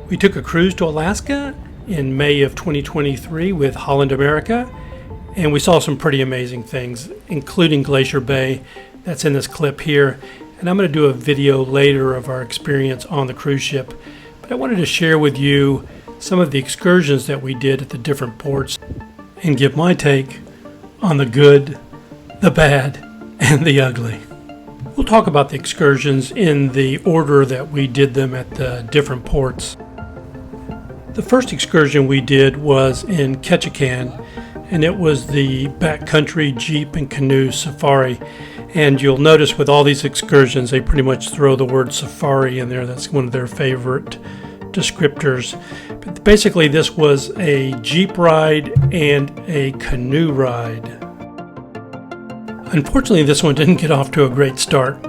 We took a cruise to Alaska in May of 2023 with Holland America, and we saw some pretty amazing things, including Glacier Bay. That's in this clip here, and I'm going to do a video later of our experience on the cruise ship. But I wanted to share with you some of the excursions that we did at the different ports and give my take on the good, the bad, and the ugly. We'll talk about the excursions in the order that we did them at the different ports. The first excursion we did was in Ketchikan, and it was the Backcountry Jeep and Canoe Safari. And you'll notice with all these excursions, they pretty much throw the word safari in there. That's one of their favorite descriptors. But basically, this was a Jeep ride and a canoe ride. Unfortunately, this one didn't get off to a great start.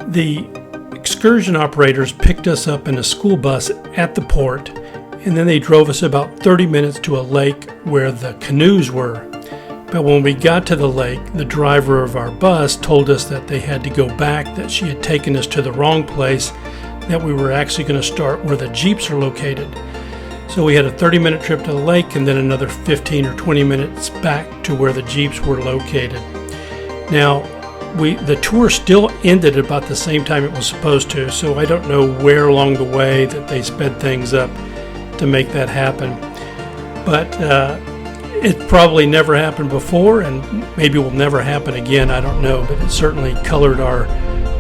The excursion operators picked us up in a school bus at the port, and then they drove us about 30 minutes to a lake where the canoes were. But when we got to the lake, the driver of our bus told us that they had to go back, that she had taken us to the wrong place, that we were actually going to start where the Jeeps are located. So we had a 30-minute trip to the lake and then another 15 or 20 minutes back to where the Jeeps were located. Now, the tour still ended about the same time it was supposed to, so I don't know where along the way that they sped things up to make that happen. But it probably never happened before, and maybe will never happen again, I don't know, but it certainly colored our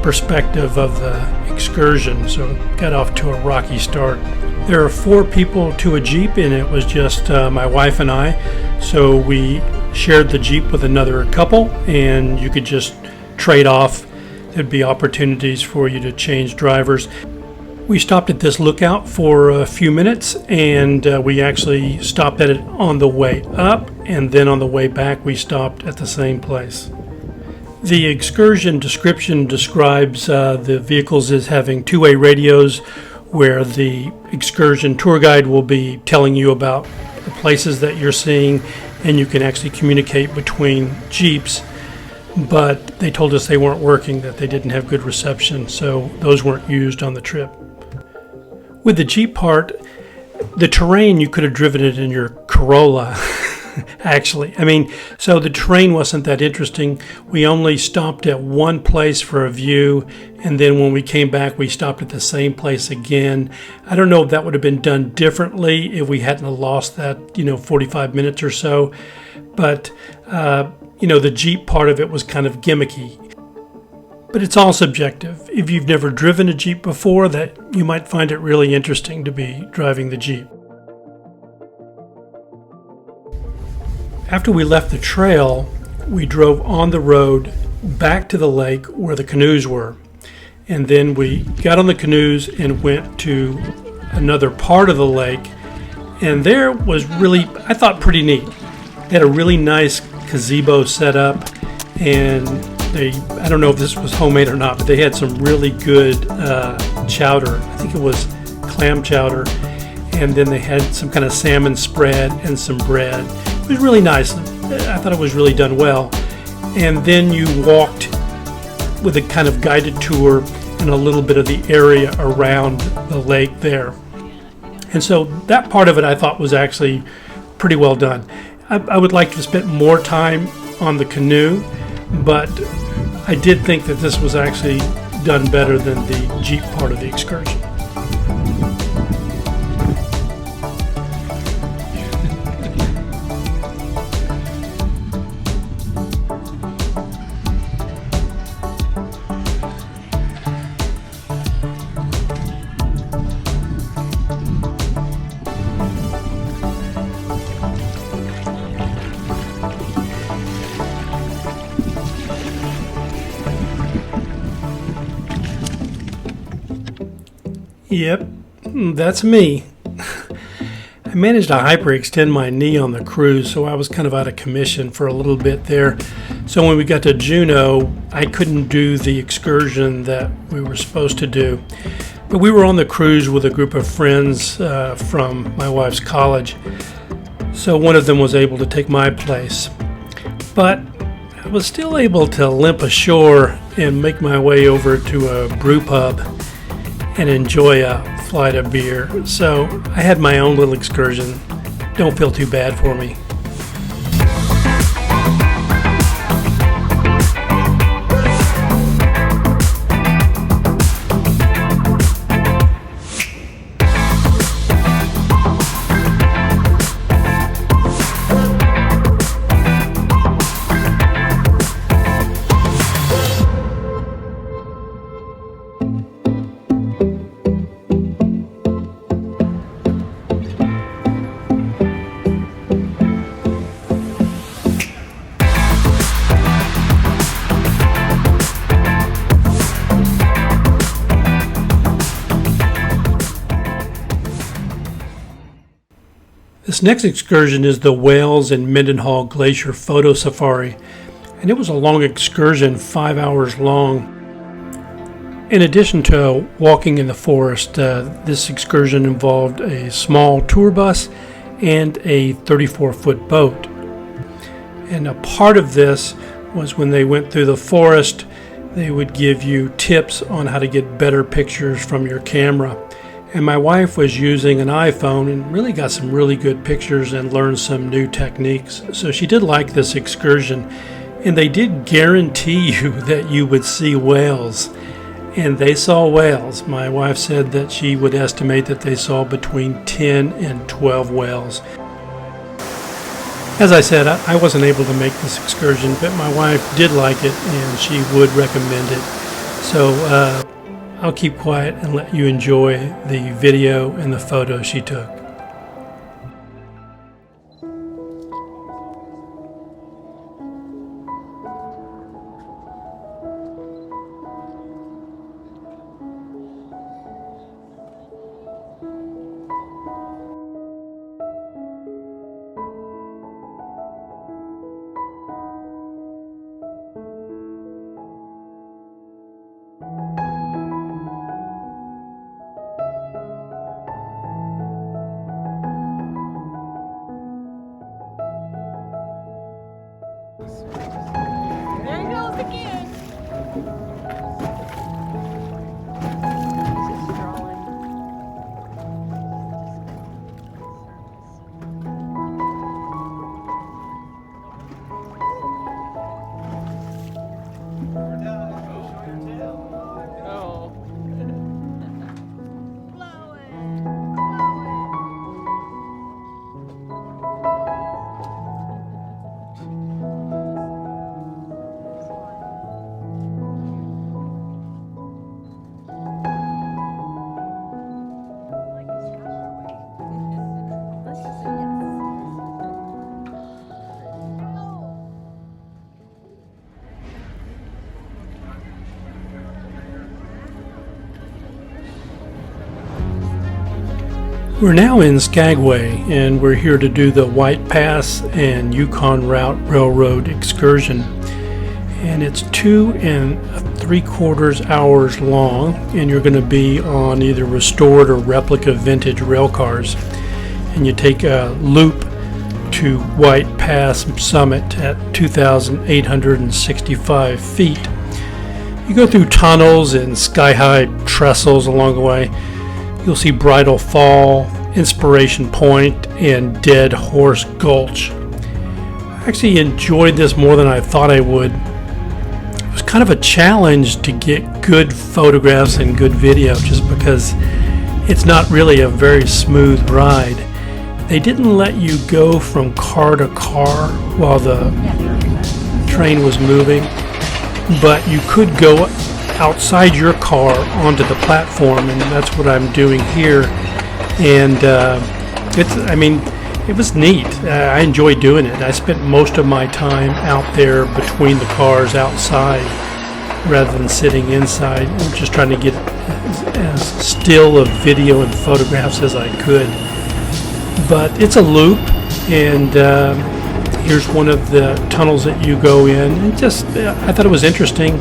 perspective of the excursion, so it got off to a rocky start. There are 4 people to a Jeep, and it was just my wife and I, so we shared the Jeep with another couple, and you could just trade off. There'd be opportunities for you to change drivers. We stopped at this lookout for a few minutes, and we actually stopped at it on the way up, and then on the way back we stopped at the same place. The excursion description describes the vehicles as having two-way radios where the excursion tour guide will be telling you about the places that you're seeing, and you can actually communicate between Jeeps. But they told us they weren't working, that they didn't have good reception, so those weren't used on the trip. With the Jeep part, the terrain, you could have driven it in your Corolla, actually. So the terrain wasn't that interesting. We only stopped at one place for a view, and then when we came back, we stopped at the same place again. I don't know if that would have been done differently if we hadn't lost that, 45 minutes or so. But, the Jeep part of it was kind of gimmicky. But it's all subjective. If you've never driven a Jeep before, that you might find it really interesting to be driving the Jeep. After we left the trail, we drove on the road back to the lake where the canoes were. And then we got on the canoes and went to another part of the lake. And there was really, I thought, pretty neat. They had a really nice gazebo set up, and I don't know if this was homemade or not, but they had some really good chowder. I think it was clam chowder. And then they had some kind of salmon spread and some bread. It was really nice. I thought it was really done well. And then you walked with a kind of guided tour in a little bit of the area around the lake there. And so that part of it I thought was actually pretty well done. I would like to have spent more time on the canoe, but I did think that this was actually done better than the Jeep part of the excursion. Yep, that's me. I managed to hyperextend my knee on the cruise, so I was kind of out of commission for a little bit there. So when we got to Juneau, I couldn't do the excursion that we were supposed to do. But we were on the cruise with a group of friends from my wife's college. So one of them was able to take my place. But I was still able to limp ashore and make my way over to a brew pub. and enjoy a flight of beer. So I had my own little excursion. Don't feel too bad for me. This next excursion is the Wales and Mendenhall Glacier Photo Safari, and it was a long excursion, 5 hours long. In addition to walking in the forest, this excursion involved a small tour bus and a 34-foot boat. And a part of this was when they went through the forest, they would give you tips on how to get better pictures from your camera. And my wife was using an iPhone and really got some really good pictures and learned some new techniques. So she did like this excursion, and they did guarantee you that you would see whales. And they saw whales. My wife said that she would estimate that they saw between 10 and 12 whales. As I said, I wasn't able to make this excursion, but my wife did like it and she would recommend it. So I'll keep quiet and let you enjoy the video and the photos she took. There he goes again. Oh. We're now in Skagway, and we're here to do the White Pass and Yukon Route Railroad excursion. And it's 2 3/4 hours long, and you're going to be on either restored or replica vintage rail cars. And you take a loop to White Pass summit at 2,865 feet. You go through tunnels and sky-high trestles along the way. You'll see Bridle Fall, Inspiration Point, and Dead Horse Gulch. I actually enjoyed this more than I thought I would. It was kind of a challenge to get good photographs and good video just because it's not really a very smooth ride. They didn't let you go from car to car while the train was moving, but you could go outside your car onto the platform, and that's what I'm doing here. And it was neat. I enjoyed doing it. I spent most of my time out there between the cars outside rather than sitting inside. I'm just trying to get as still of video and photographs as I could. But it's a loop, and here's one of the tunnels that you go in. And I thought it was interesting,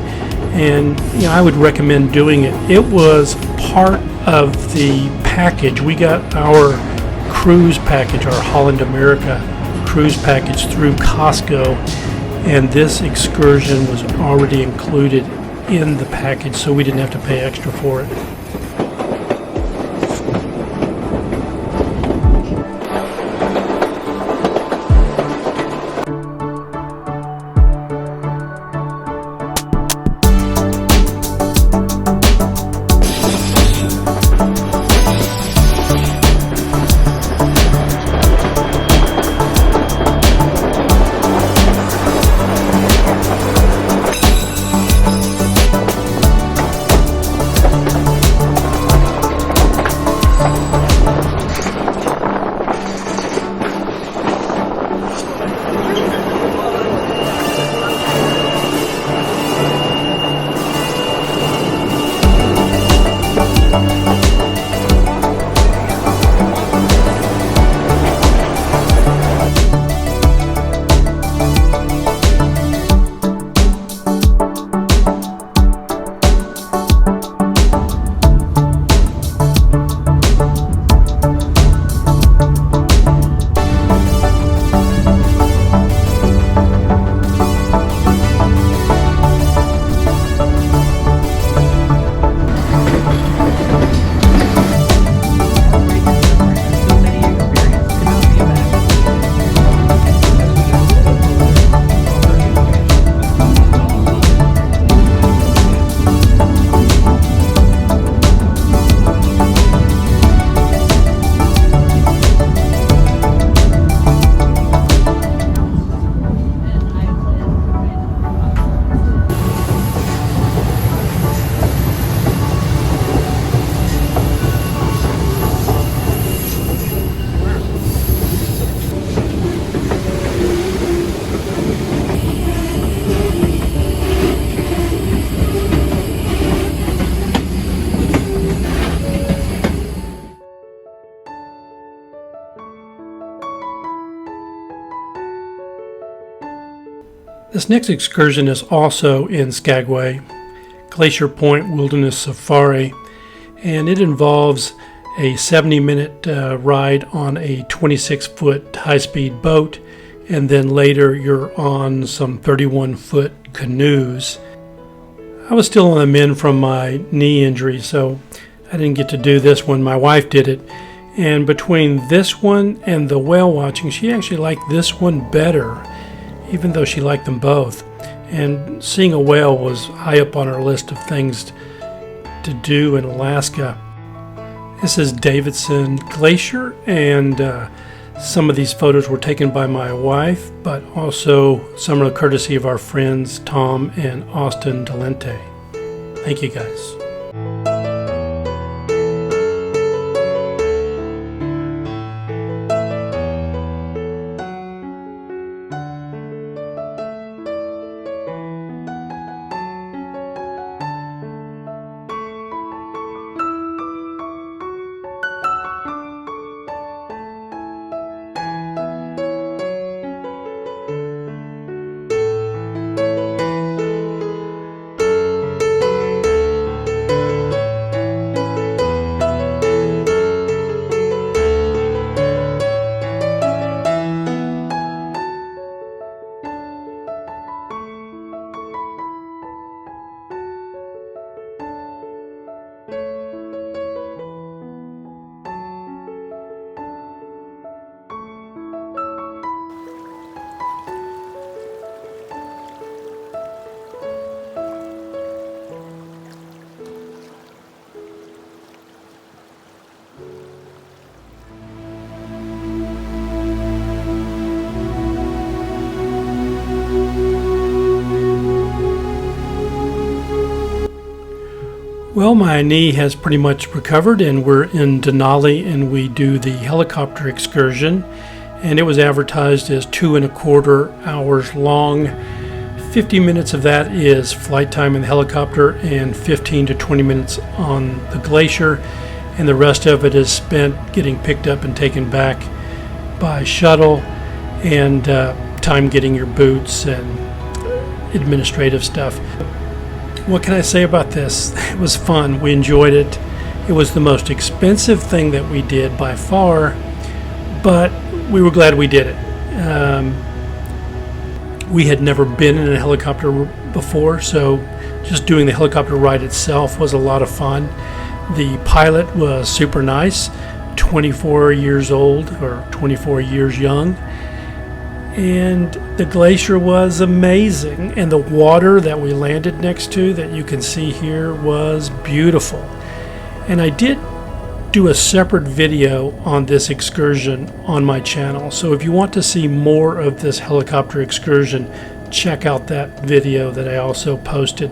and I would recommend doing it. It was part of the package. We got our cruise package, our Holland America cruise package through Costco, and this excursion was already included in the package, so we didn't have to pay extra for it. This next excursion is also in Skagway, Glacier Point Wilderness Safari, and it involves a 70-minute ride on a 26-foot high-speed boat, and then later you're on some 31-foot canoes. I was still on the mend from my knee injury, so I didn't get to do this one. My wife did it, and between this one and the whale watching, she actually liked this one better, even though she liked them both. And seeing a whale was high up on our list of things to do in Alaska. This is Davidson Glacier, and some of these photos were taken by my wife, but also some are courtesy of our friends Tom and Austin Delente. Thank you guys. Well, my knee has pretty much recovered, and we're in Denali, and we do the helicopter excursion, and it was advertised as 2.25 hours long. 50 minutes of that is flight time in the helicopter and 15 to 20 minutes on the Glacier, and the rest of it is spent getting picked up and taken back by shuttle, and time getting your boots and administrative stuff. What can I say about this? It was fun. We enjoyed it. It was the most expensive thing that we did by far, but we were glad we did it. We had never been in a helicopter before, so just doing the helicopter ride itself was a lot of fun. The pilot was super nice, 24 years old or 24 years young. And the glacier was amazing, and the water that we landed next to that you can see here was beautiful. And I did do a separate video on this excursion on my channel, so if you want to see more of this helicopter excursion, check out that video that I also posted.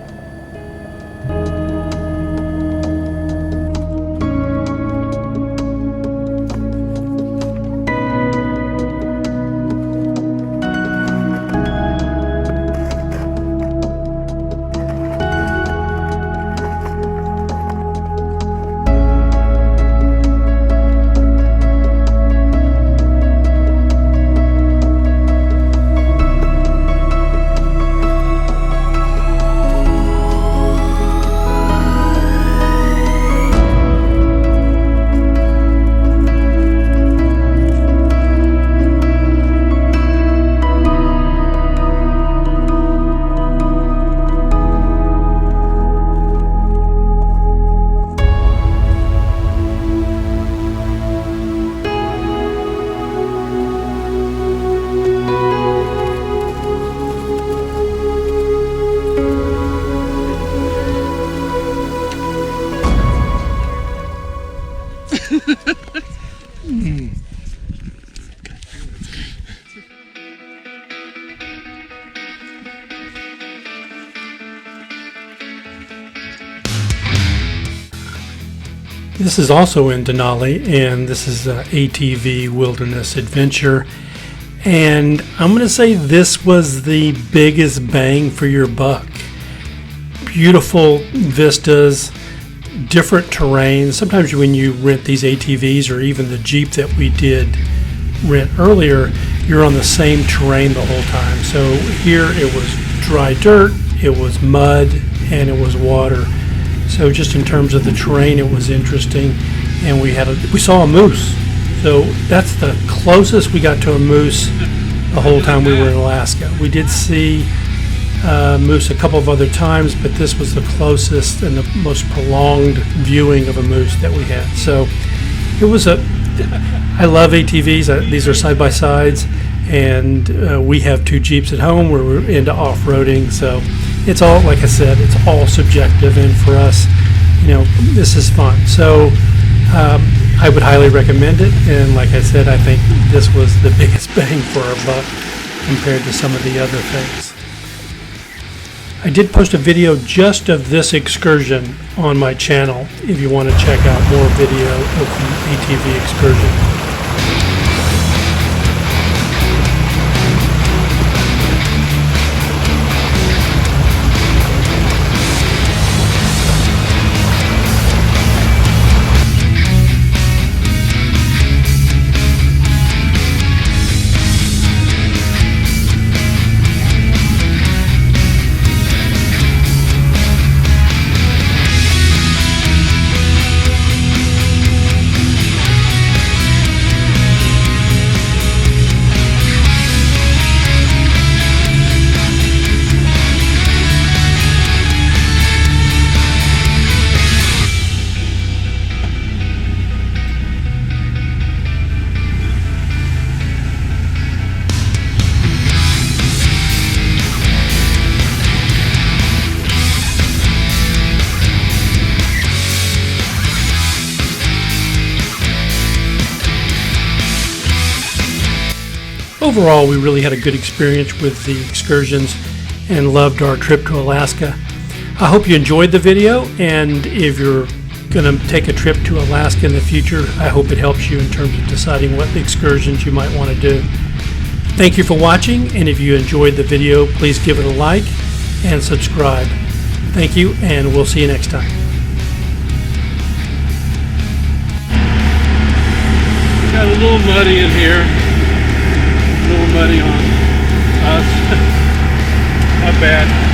This is also in Denali, and this is ATV Wilderness Adventure. And I'm going to say this was the biggest bang for your buck. Beautiful vistas, different terrain. Sometimes when you rent these ATVs or even the Jeep that we did rent earlier, you're on the same terrain the whole time. So here it was dry dirt, it was mud, and it was water. So just in terms of the terrain, it was interesting. And we saw a moose. So that's the closest we got to a moose the whole time we were in Alaska. We did see moose a couple of other times, but this was the closest and the most prolonged viewing of a moose that we had. So it was I love ATVs. These are side-by-sides, and we have 2 Jeeps at home. We're into off-roading, so it's all, like I said, it's all subjective, and for us, this is fun. So I would highly recommend it, and like I said, I think this was the biggest bang for our buck compared to some of the other things. I did post a video just of this excursion on my channel if you want to check out more video of the ATV excursion. Overall, we really had a good experience with the excursions and loved our trip to Alaska. I hope you enjoyed the video, and if you're going to take a trip to Alaska in the future, I hope it helps you in terms of deciding what excursions you might want to do. Thank you for watching, and if you enjoyed the video, please give it a like and subscribe. Thank you, and we'll see you next time. Got a little muddy in here. A little muddy on us. Not bad.